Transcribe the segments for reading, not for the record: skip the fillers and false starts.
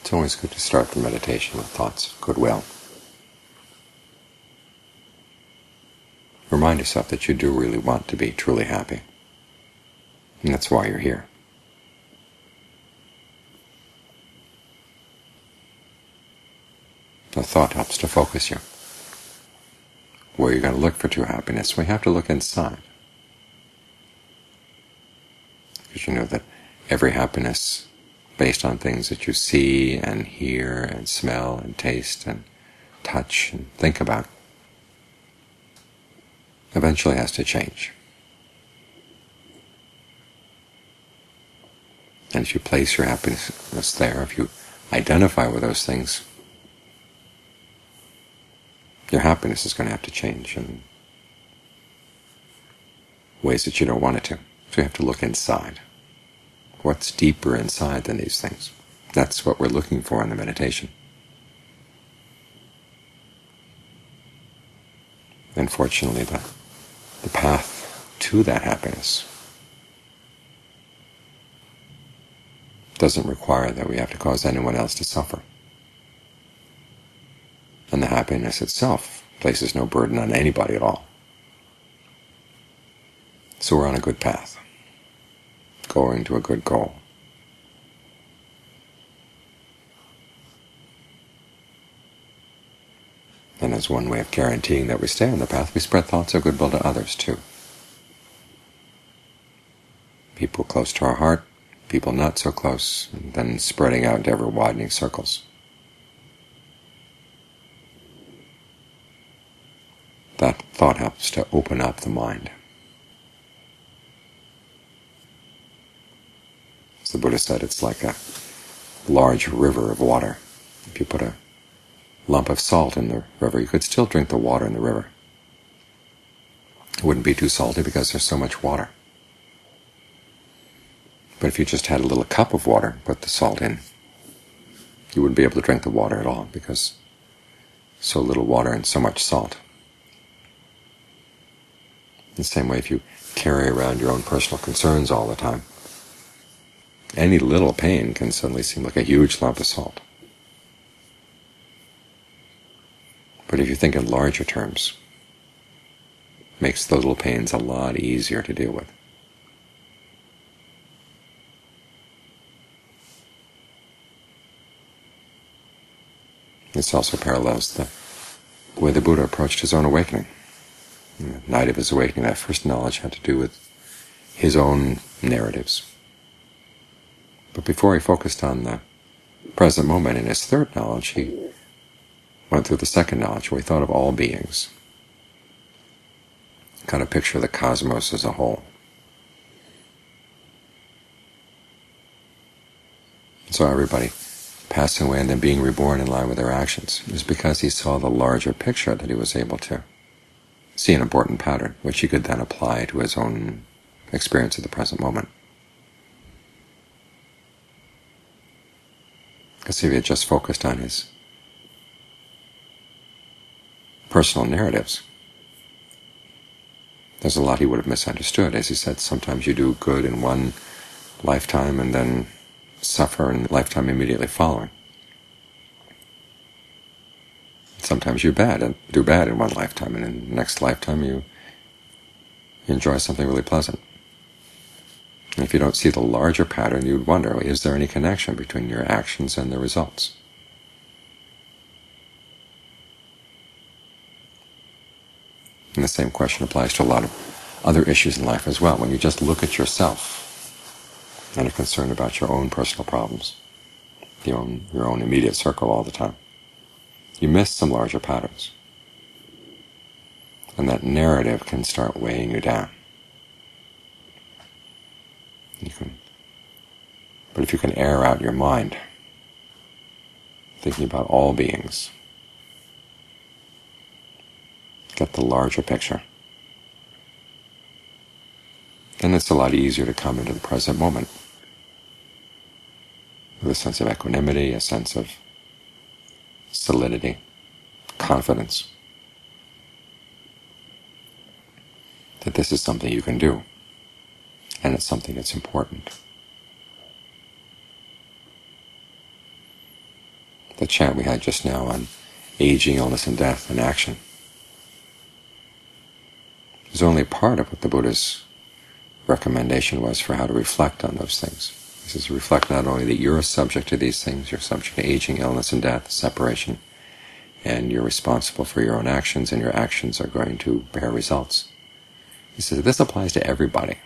It's always good to start the meditation with thoughts of goodwill. Remind yourself that you do really want to be truly happy, and that's why you're here. The thought helps to focus you. Where you're going to look for true happiness, we have to look inside. Because you know that every happiness based on things that you see and hear and smell and taste and touch and think about eventually has to change. And if you place your happiness there, if you identify with those things, your happiness is going to have to change in ways that you don't want it to. So you have to look inside. What's deeper inside than these things? That's what we're looking for in the meditation. Unfortunately, the path to that happiness doesn't require that we have to cause anyone else to suffer. And the happiness itself places no burden on anybody at all. So we're on a good path, going to a good goal. And as one way of guaranteeing that we stay on the path, we spread thoughts of goodwill to others too. People close to our heart, people not so close, and then spreading out into ever-widening circles. That thought helps to open up the mind. As the Buddha said, it's like a large river of water. If you put a lump of salt in the river, you could still drink the water in the river. It wouldn't be too salty because there's so much water. But if you just had a little cup of water, put the salt in, you wouldn't be able to drink the water at all because so little water and so much salt. In the same way, if you carry around your own personal concerns all the time, any little pain can suddenly seem like a huge lump of salt. But if you think in larger terms, it makes the little pains a lot easier to deal with. This also parallels the way the Buddha approached his own awakening. On the night of his awakening, that first knowledge had to do with his own narratives. But before he focused on the present moment in his third knowledge, he went through the second knowledge, where he thought of all beings, kind of picture the cosmos as a whole. So everybody passing away and then being reborn in line with their actions is because he saw the larger picture, that he was able to see an important pattern, which he could then apply to his own experience of the present moment. Because if he had just focused on his personal narratives, there's a lot he would have misunderstood. As he said, sometimes you do good in one lifetime and then suffer in the lifetime immediately following. Sometimes you do bad in one lifetime, and in the next lifetime you enjoy something really pleasant. And if you don't see the larger pattern, you'd wonder, is there any connection between your actions and the results? And the same question applies to a lot of other issues in life as well. When you just look at yourself and are concerned about your own personal problems, your own immediate circle all the time, you miss some larger patterns. And that narrative can start weighing you down. But if you can air out your mind, thinking about all beings, get the larger picture, then it's a lot easier to come into the present moment with a sense of equanimity, a sense of solidity, confidence, that this is something you can do, and it's something that's important. the chant we had just now on aging, illness, and death and action is only part of what the Buddha's recommendation was for how to reflect on those things. He says, reflect not only that you're a subject to these things, you're subject to aging, illness, and death, separation, and you're responsible for your own actions, and your actions are going to bear results. He says, this applies to everybody.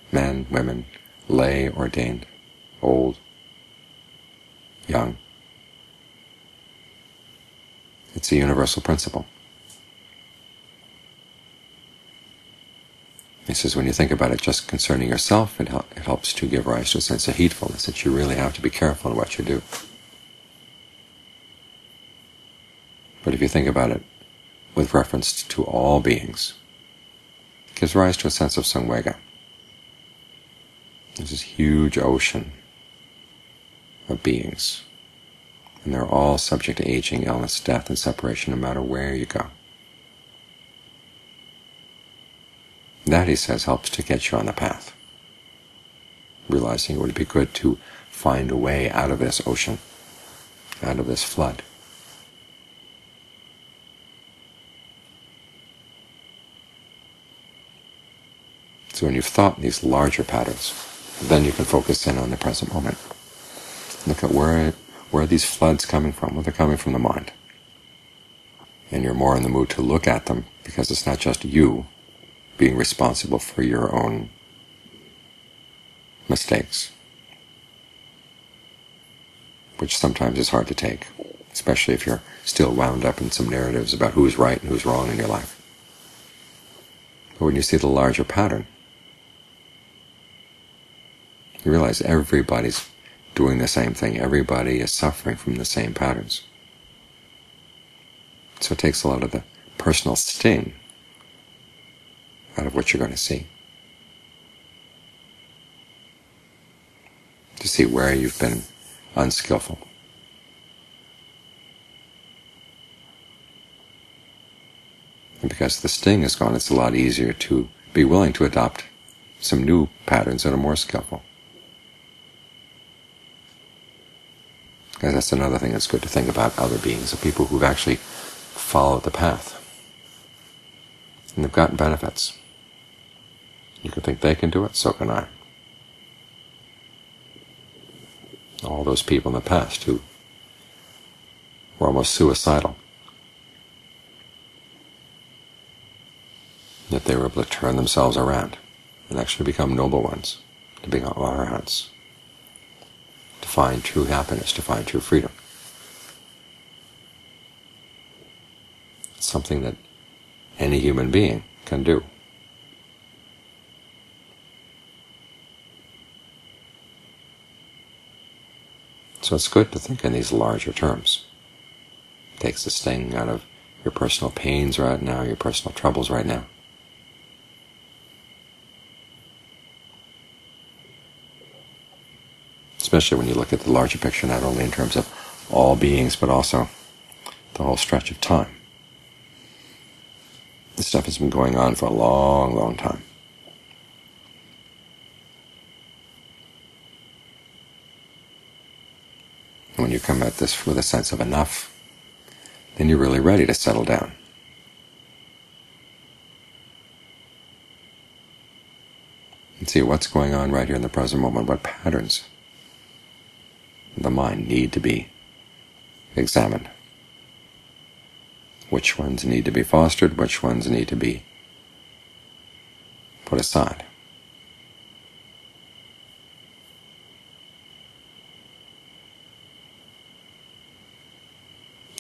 Men, women, lay, ordained, old, young. It's a universal principle. He says, when you think about it just concerning yourself, it helps to give rise to a sense of heedfulness, that you really have to be careful in what you do. But if you think about it with reference to all beings, it gives rise to a sense of samvega. There's this huge ocean of beings, and they're all subject to aging, illness, death, and separation no matter where you go. That, he says, helps to get you on the path, realizing it would be good to find a way out of this ocean, out of this flood. So when you've thought in these larger patterns, then you can focus in on the present moment. Look at where are these floods coming from? Well, they're coming from the mind. And you're more in the mood to look at them, because it's not just you being responsible for your own mistakes, which sometimes is hard to take, especially if you're still wound up in some narratives about who's right and who's wrong in your life. But when you see the larger pattern, you realize everybody's doing the same thing. Everybody is suffering from the same patterns. So it takes a lot of the personal sting out of what you're going to see. To see where you've been unskillful. And because the sting is gone, it's a lot easier to be willing to adopt some new patterns that are more skillful. Because that's another thing that's good to think about other beings, the people who've actually followed the path. And they've gotten benefits. You can think they can do it, so can I. All those people in the past who were almost suicidal, yet they were able to turn themselves around and actually become noble ones, to become arahants, to find true happiness, to find true freedom. It's something that any human being can do. So it's good to think in these larger terms. It takes the sting out of your personal pains right now, your personal troubles right now. Especially when you look at the larger picture, not only in terms of all beings, but also the whole stretch of time. This stuff has been going on for a long, long time. When you come at this with a sense of enough, then you're really ready to settle down. And see what's going on right here in the present moment, what patterns of the mind need to be examined. Which ones need to be fostered, which ones need to be put aside.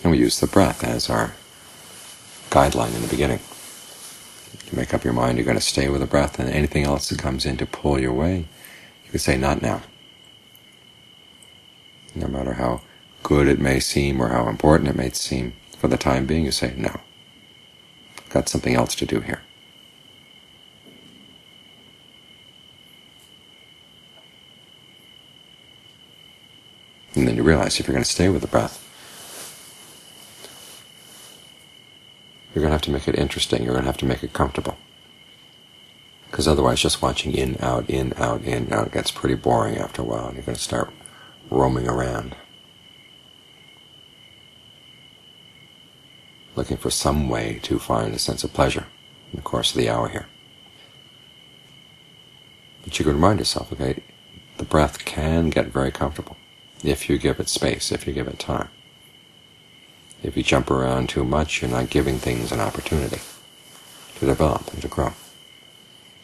And we use the breath as our guideline in the beginning. You make up your mind you're going to stay with the breath, and anything else that comes in to pull you away, you can say, not now. No matter how good it may seem or how important it may seem, for the time being, you say, no. I've got something else to do here. And then you realize if you're going to stay with the breath, you're going to have to make it interesting. You're going to have to make it comfortable. Because otherwise just watching in, out, gets pretty boring after a while, and you're going to start roaming around. looking for some way to find a sense of pleasure in the course of the hour here. But you can remind yourself, okay, the breath can get very comfortable if you give it space, if you give it time. If you jump around too much, you're not giving things an opportunity to develop and to grow.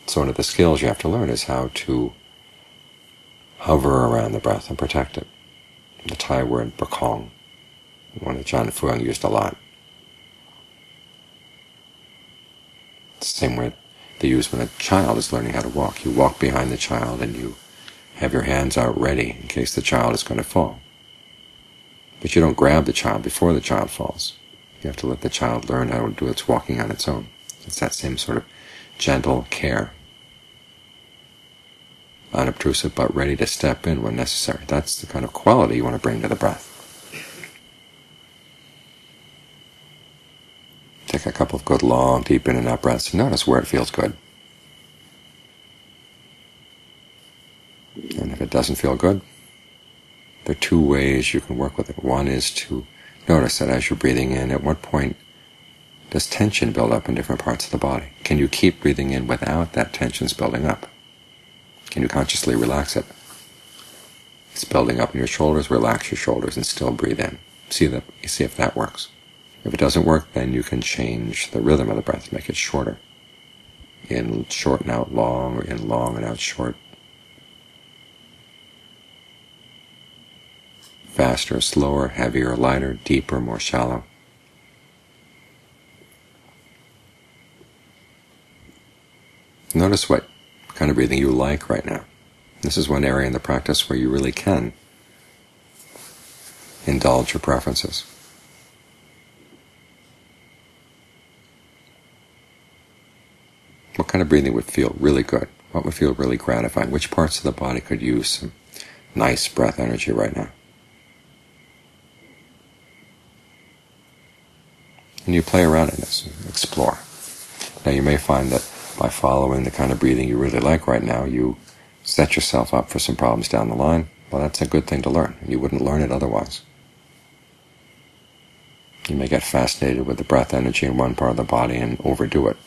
So one of the skills you have to learn is how to hover around the breath and protect it. The Thai word "prakong," one that John Fuang used a lot. It's the same word they use when a child is learning how to walk. You walk behind the child and you have your hands out ready in case the child is going to fall. But you don't grab the child before the child falls. You have to let the child learn how to do its walking on its own. It's that same sort of gentle care, unobtrusive but ready to step in when necessary. That's the kind of quality you want to bring to the breath. Take a couple of good, long, deep in and out breaths. Notice where it feels good. And if it doesn't feel good, there are two ways you can work with it. One is to notice that as you're breathing in, at what point does tension build up in different parts of the body? Can you keep breathing in without that tension's building up? Can you consciously relax it? It's building up in your shoulders, relax your shoulders and still breathe in. See if that works. If it doesn't work, then you can change the rhythm of the breath, make it shorter. In short and out long, or in long and out short. Faster, slower, heavier, lighter, deeper, more shallow. Notice what kind of breathing you like right now. This is one area in the practice where you really can indulge your preferences. What kind of breathing would feel really good? What would feel really gratifying? Which parts of the body could use some nice breath energy right now? And you play around in this, explore. Now you may find that by following the kind of breathing you really like right now, you set yourself up for some problems down the line. Well, that's a good thing to learn, and you wouldn't learn it otherwise. You may get fascinated with the breath energy in one part of the body and overdo it.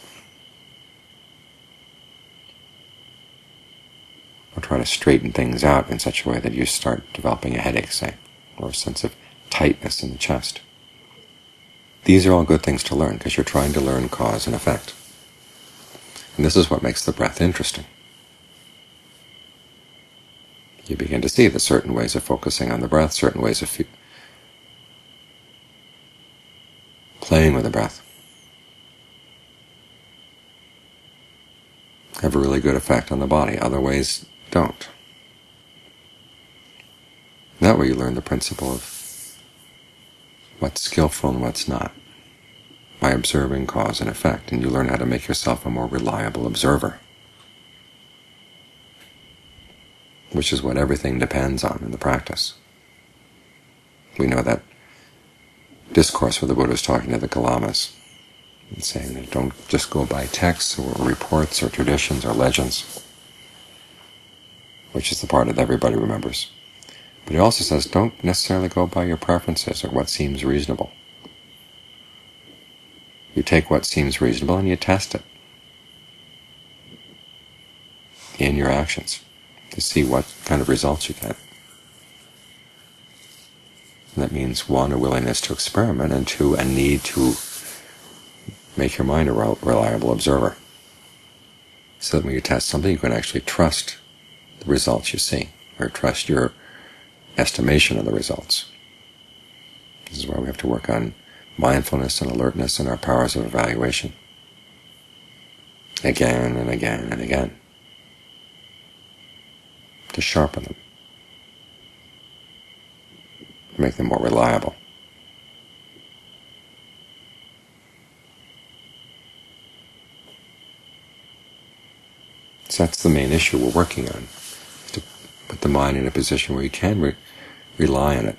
Or try to straighten things out in such a way that you start developing a headache, say, or a sense of tightness in the chest. These are all good things to learn because you're trying to learn cause and effect. And this is what makes the breath interesting. You begin to see that certain ways of focusing on the breath, certain ways of playing with the breath have a really good effect on the body. Other ways don't. That way you learn the principle of what's skillful and what's not, by observing cause and effect, and you learn how to make yourself a more reliable observer, which is what everything depends on in the practice. We know that discourse where the Buddha is talking to the Galamas and saying that don't just go by texts or reports or traditions or legends, which is the part that everybody remembers. But he also says don't necessarily go by your preferences or what seems reasonable. You take what seems reasonable and you test it in your actions to see what kind of results you get. And that means, one, a willingness to experiment, and two, a need to make your mind a reliable observer, so that when you test something, you can actually trust the results you see, or trust your estimation of the results. This is why we have to work on mindfulness and alertness and our powers of evaluation, again and again and again, to sharpen them, to make them more reliable. So that's the main issue we're working on, to put the mind in a position where you can rely on it.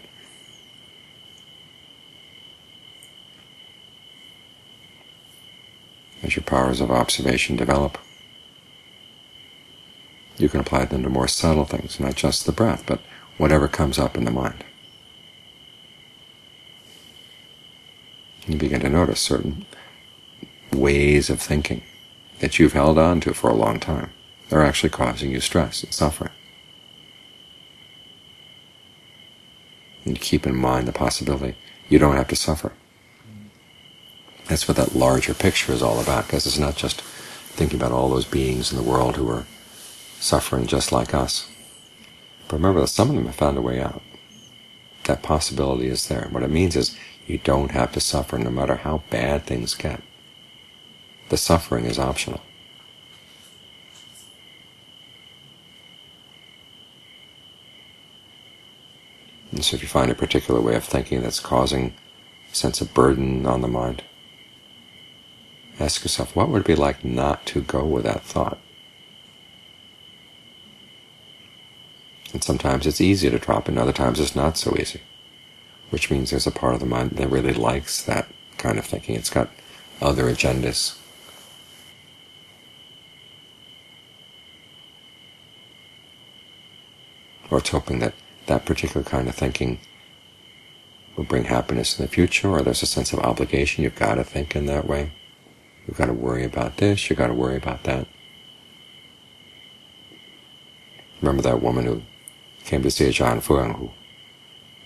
As your powers of observation develop, you can apply them to more subtle things, not just the breath, but whatever comes up in the mind. You begin to notice certain ways of thinking that you've held on to for a long time. They're actually causing you stress and suffering. And keep in mind the possibility you don't have to suffer. That's what that larger picture is all about, because it's not just thinking about all those beings in the world who are suffering just like us. But remember that some of them have found a way out. That possibility is there. What it means is you don't have to suffer no matter how bad things get. The suffering is optional. And so if you find a particular way of thinking that's causing a sense of burden on the mind, ask yourself, what would it be like not to go with that thought? And sometimes it's easy to drop, and other times it's not so easy, which means there's a part of the mind that really likes that kind of thinking. It's got other agendas. Or it's hoping that that particular kind of thinking will bring happiness in the future, or there's a sense of obligation. You've got to think in that way. You've got to worry about this, you've got to worry about that. Remember that woman who came to see Ajahn Fuang, who,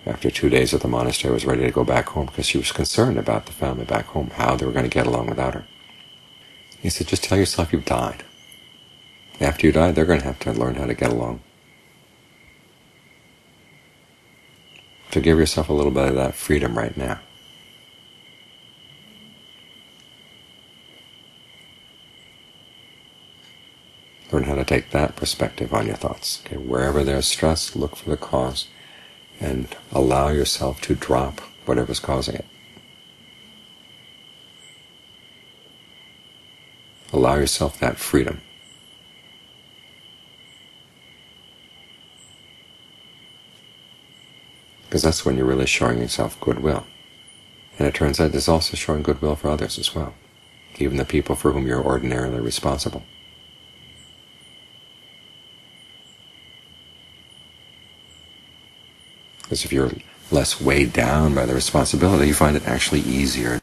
after 2 days at the monastery, was ready to go back home because she was concerned about the family back home, how they were going to get along without her. He said, just tell yourself you've died. After you die, they're going to have to learn how to get along. So give yourself a little bit of that freedom right now. Learn how to take that perspective on your thoughts. Okay, wherever there's stress, look for the cause and allow yourself to drop whatever's causing it. Allow yourself that freedom. Because that's when you're really showing yourself goodwill. And it turns out it's also showing goodwill for others as well, even the people for whom you're ordinarily responsible. Because if you're less weighed down by the responsibility, you find it actually easier